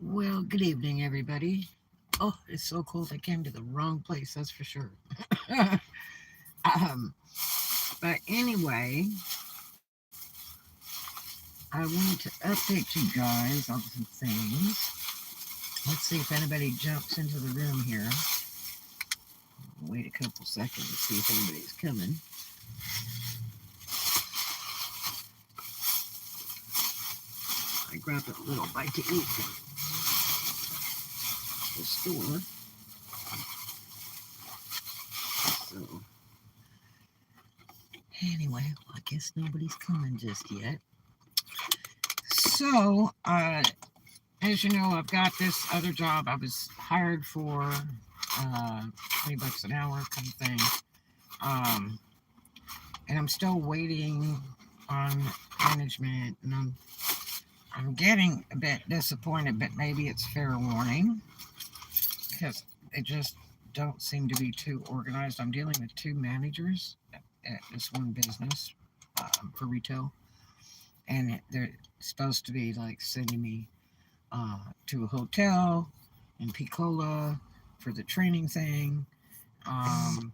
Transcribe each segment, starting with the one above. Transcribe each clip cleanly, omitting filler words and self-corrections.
Well, good evening, everybody. Oh, it's so cold. I came to the wrong place, that's for sure. um, but anyway, I wanted to update you guys on some things. Let's see if anybody jumps into the room here. Wait a couple seconds to see if anybody's coming. I grabbed a little bite to eat from the store. So, anyway, I guess nobody's coming just yet. So, as you know, I've got this other job I was hired for, uh, 20 bucks an hour kind of thing. Um, and I'm still waiting on management, and I'm getting a bit disappointed, but maybe it's fair warning because they just don't seem to be too organized. I'm dealing with two managers at this one business, for retail, and they're supposed to be like sending me to a hotel in Picola for the training thing, and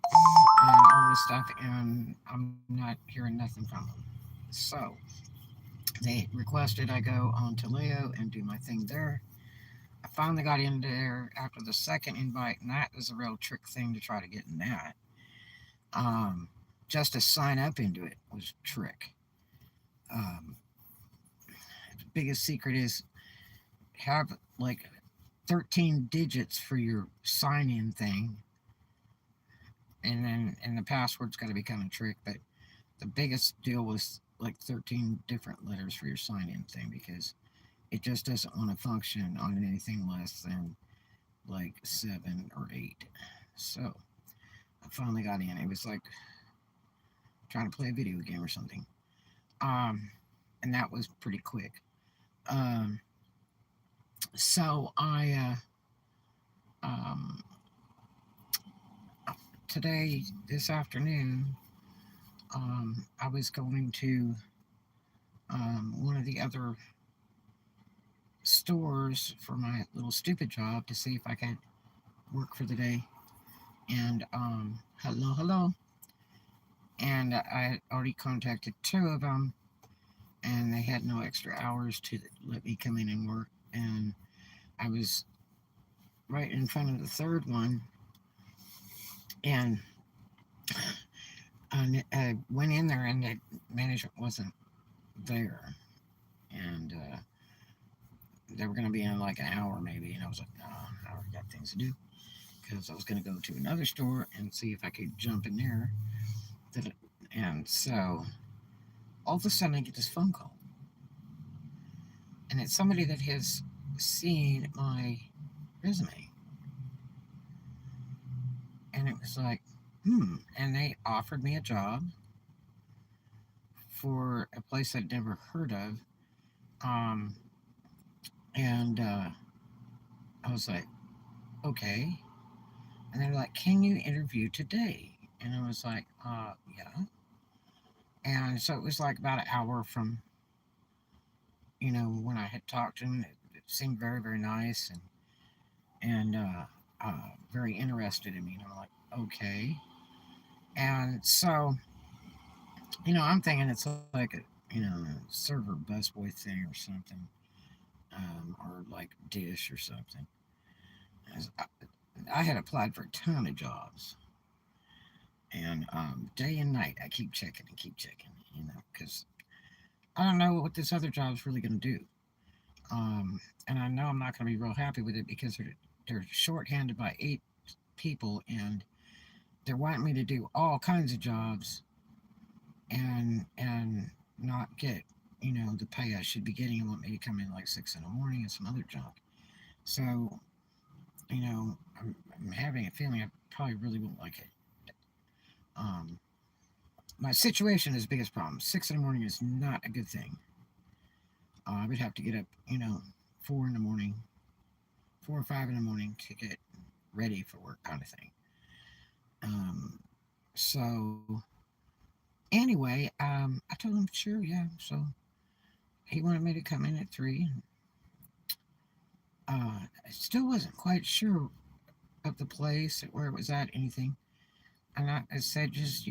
all this stuff, and I'm not hearing nothing from them. So they requested I go on to Leo and do my thing there. I finally got in there after the second invite, and that was a real trick thing to try to get in that. Um, just to sign up into it was a trick. Um, the biggest secret is have like 13 digits for your sign in thing, and the password's got to become a trick. But the biggest deal was like 13 different letters for your sign in thing because it just doesn't want to function on anything less than like 7 or 8. So I finally got in. It was like trying to play a video game or something. Um, and that was pretty quick. Um, so um, today, this afternoon, I was going to one of the other stores for my little stupid job to see if I could work for the day. And hello, hello. And I had already contacted two of them, and they had no extra hours to let me come in and work. And I was right in front of the third one, and I went in there, and the manager wasn't there. And they were going to be in like an hour maybe, and I was like, no, I already got things to do because I was going to go to another store and see if I could jump in there. And so all of a sudden, I get this phone call, and it's somebody that has seen my resume, and it was like, and they offered me a job for a place I'd never heard of, um, and I was like, okay, and they're like, can you interview today? And I was like, yeah. And so it was like about an hour from, when I had talked to him. It seemed very, very nice and very interested in me. And I'm like, okay. And so, I'm thinking it's like a server busboy thing or something, or like dish or something. I, I had applied for a ton of jobs, and day and night I keep checking, because I don't know what this other job's really going to do. And I know I'm not going to be real happy with it because they're shorthanded by 8 people, and they're wanting me to do all kinds of jobs and not get the pay I should be getting, and want me to come in like 6 in the morning and some other junk. So I'm having a feeling I probably really won't like it. Um, my situation is the biggest problem. 6 in the morning is not a good thing. I would have to get up, 4 in the morning, 4 or 5 in the morning to get ready for work, kind of thing. Um, so anyway, I told him sure, yeah. So he wanted me to come in at 3. I still wasn't quite sure of the place, where it was at, anything. And I said, just,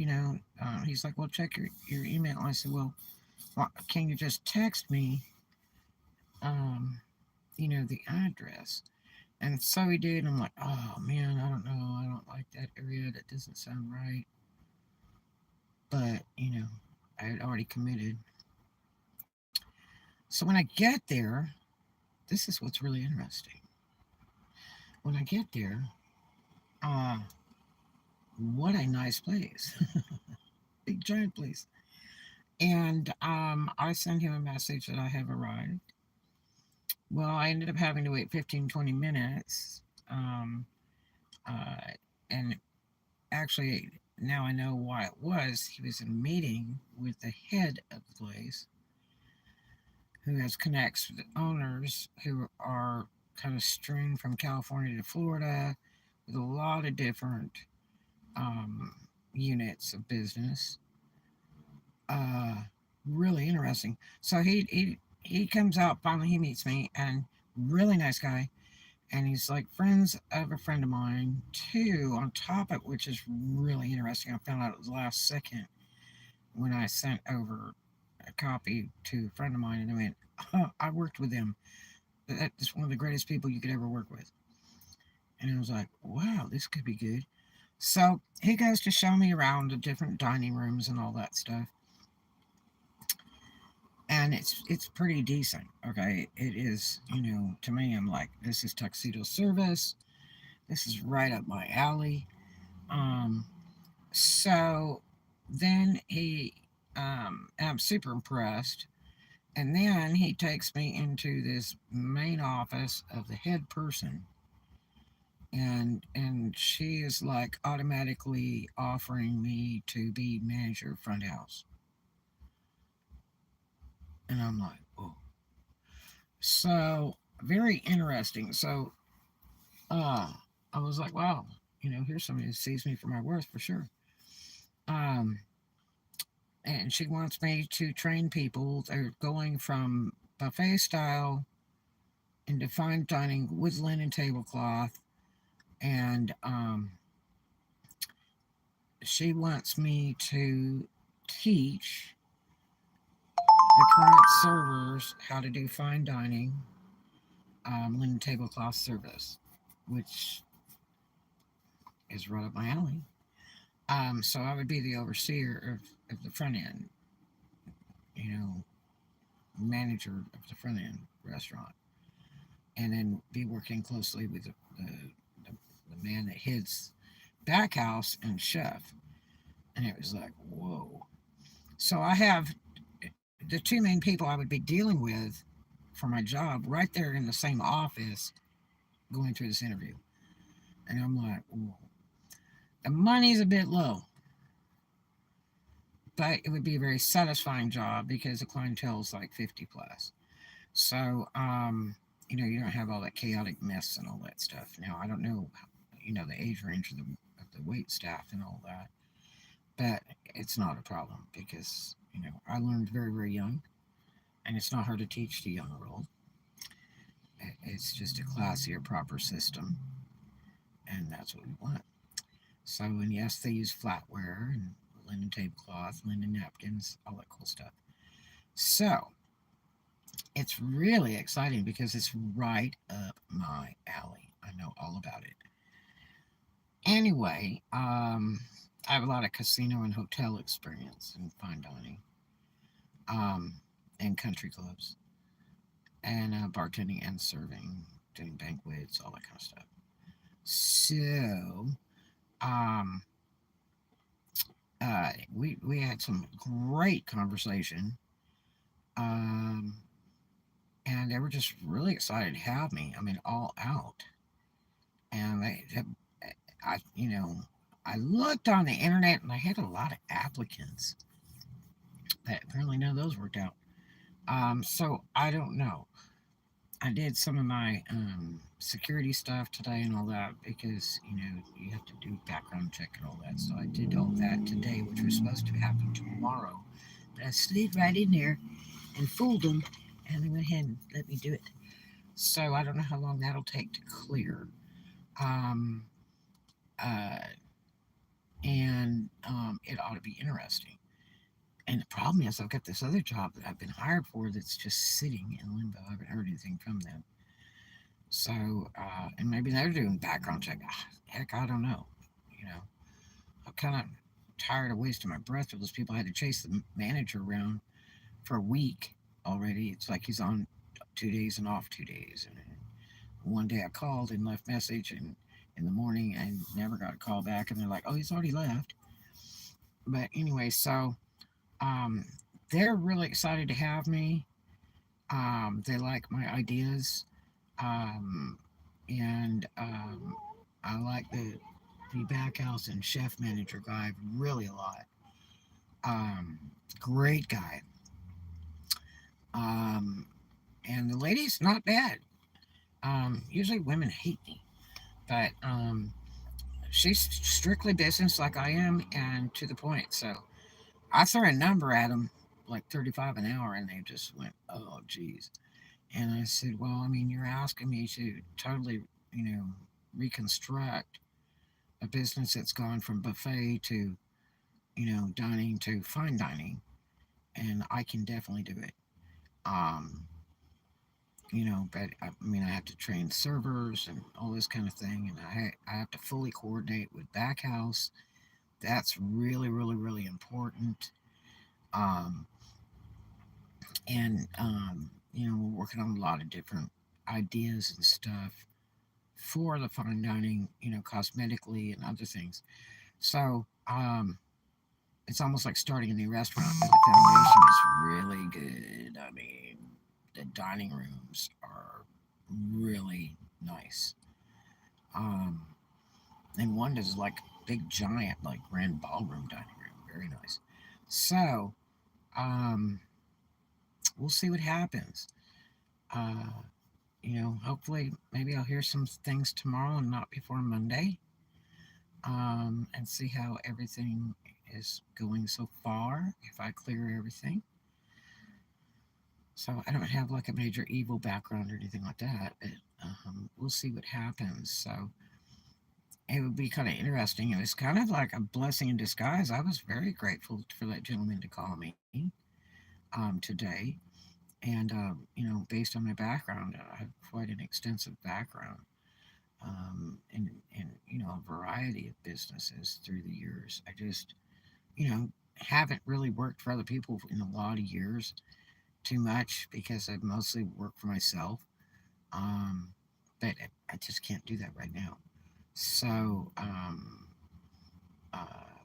he's like, well, check your email. I said, well, can you just text me, um, the address? And so he did. I'm like, oh man, I don't know. I don't like that area. That doesn't sound right. But, I had already committed. So when I get there, this is what's really interesting. When I get there, uh, what a nice place. Big giant place. And I sent him a message that I have arrived. Well, I ended up having to wait 15, 20 minutes. Uh, and actually, now I know why it was. He was in a meeting with the head of the place, who has connects with the owners who are kind of strewn from California to Florida with a lot of different um, units of business. Uh, Really interesting. So he comes out finally. He meets me, and really nice guy. And he's like friends of a friend of mine too. On top of which is really interesting. I found out it was last second when I sent over a copy to a friend of mine, and they went, I worked with him. That's one of the greatest people you could ever work with. And I was like, wow, this could be good. So he goes to show me around the different dining rooms and all that stuff. And it's pretty decent. Okay. It is, to me, I'm like, this is tuxedo service. This is right up my alley. Um, so then I'm super impressed. And then he takes me into this main office of the head person, and she is like automatically offering me to be manager of front house. And I'm like, oh. So very interesting. So uh I was like, wow, here's somebody who sees me for my worth for sure. Um and she wants me to train people. They're going from buffet style into fine dining with linen tablecloth, and she wants me to teach the current servers how to do fine dining, linen tablecloth service, which is right up my alley. So I would be the overseer of the front end, you know, manager of the front end restaurant, and then be working closely with the man that heads back house and chef. And it was like, whoa. So I have the two main people I would be dealing with for my job right there in the same office going through this interview. And I'm like, whoa. The money's a bit low, but it would be a very satisfying job because the clientele is like 50 plus. So, you don't have all that chaotic mess and all that stuff. Now, I don't know, the age range of the wait staff and all that, but it's not a problem because, I learned very, very young, and it's not hard to teach the young world. It's just a classier, proper system, and that's what we want. So, and yes, they use flatware and linen tablecloth, linen napkins, all that cool stuff. So, it's really exciting because it's right up my alley. I know all about it. Anyway, I have a lot of casino and hotel experience in fine dining, um, and country clubs, and bartending and serving, doing banquets, all that kind of stuff. So, um, we had some great conversation, um, and they were just really excited to have me. I mean, all out. And I, I looked on the internet and I had a lot of applicants, but apparently none of those worked out. So I don't know. I did some of my security stuff today and all that because you have to do background check and all that. So I did all that today, which was supposed to happen tomorrow. But I slid right in there and fooled them, and they went ahead and let me do it. So I don't know how long that'll take to clear. Um, uh, and it ought to be interesting. And the problem is, I've got this other job that I've been hired for that's just sitting in limbo. I haven't heard anything from them. So, and maybe they're doing background check. Heck, I don't know. You know, I'm kind of tired of wasting my breath with those people. I had to chase the manager around for a week already. It's like he's on 2 days and off 2 days. And one day I called and left message, and in the morning I never got a call back. And they're like, "Oh, he's already left." But anyway, so um, they're really excited to have me. They like my ideas, um, and I like the back house and chef manager guy really a lot. Um, Great guy. Um, and the lady's not bad. Usually women hate me, but she's strictly business like I am and to the point. So I threw a number at them like 35 an hour, and they just went, "Oh, geez." And I said, "Well, I mean, you're asking me to totally, you know, reconstruct a business that's gone from buffet to, dining to fine dining, and I can definitely do it. Um, but I mean, I have to train servers and all this kind of thing, and I have to fully coordinate with back house. That's really, really, really important. Um, and we're working on a lot of different ideas and stuff for the fine dining, cosmetically and other things. So it's almost like starting a new restaurant, but the foundation is really good. I mean, the dining rooms are really nice. Um, and one is like big, giant, like grand ballroom dining room, very nice. So um, we'll see what happens. Uh, hopefully, maybe I'll hear some things tomorrow and not before Monday, and see how everything is going so far. If I clear everything, so I don't have like a major evil background or anything like that, but we'll see what happens. So it would be kind of interesting. It was kind of like a blessing in disguise. I was very grateful for that gentleman to call me today. And, based on my background, I have quite an extensive background in, a variety of businesses through the years. I just, haven't really worked for other people in a lot of years too much because I mostly work for myself. Um, but I just can't do that right now. So uh,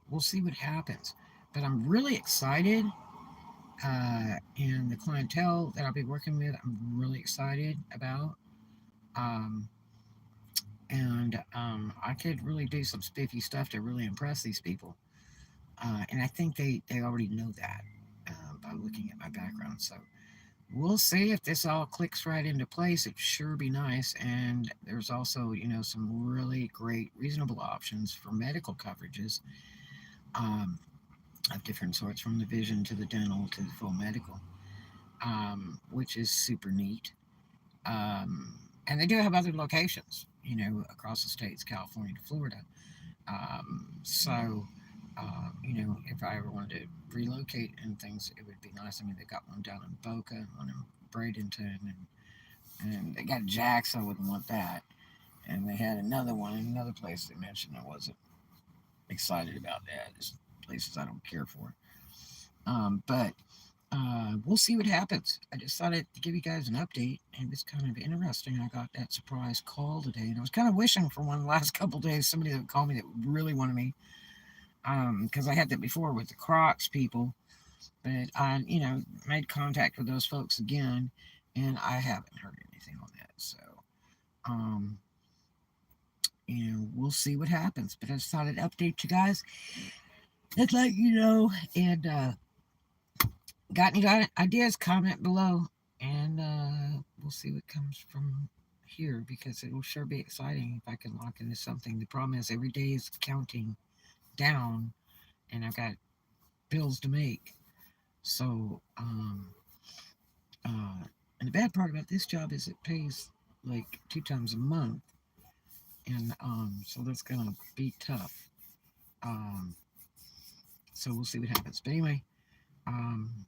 we'll see what happens. But I'm really excited. And the clientele that I'll be working with, I'm really excited about. Um, and I could really do some spiffy stuff to really impress these people. And I think they already know that by looking at my background. So we'll see if this all clicks right into place. It'd sure be nice. And there's also, some really great, reasonable options for medical coverages um, of different sorts, from the vision to the dental to the full medical, which is super neat. And they do have other locations, across the states, California to Florida. So, if I ever wanted to relocate and things, it would be nice. I mean, they got one down in Boca, one in Bradenton, and they got Jax. I wouldn't want that. And they had another one in another place they mentioned. I wasn't excited about that. It's places I don't care for. But we'll see what happens. I just thought I'd give you guys an update. It was kind of interesting. I got that surprise call today, and I was kind of wishing for one the last couple of days, somebody that would call me that really wanted me. Because I had that before with the Crocs people, but I, made contact with those folks again, and I haven't heard anything on that. So, um, we'll see what happens. But I just thought I'd update you guys and let you know. And got any ideas? Comment below, and we'll see what comes from here, because it will sure be exciting if I can lock into something. The problem is every day is counting down, and I've got bills to make. So, and the bad part about this job is it pays. like 2 times a month, and so that's gonna be tough. Um, so we'll see what happens. But anyway, um,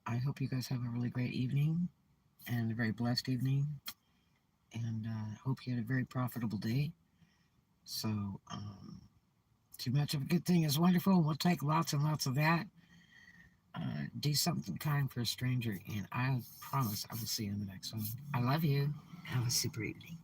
I hope you guys have a really great evening and a very blessed evening, and hope you had a very profitable day. So, too much of a good thing is wonderful. We'll take lots and lots of that. Do something kind for a stranger, and I promise I will see you in the next one. I love you. Have a super evening.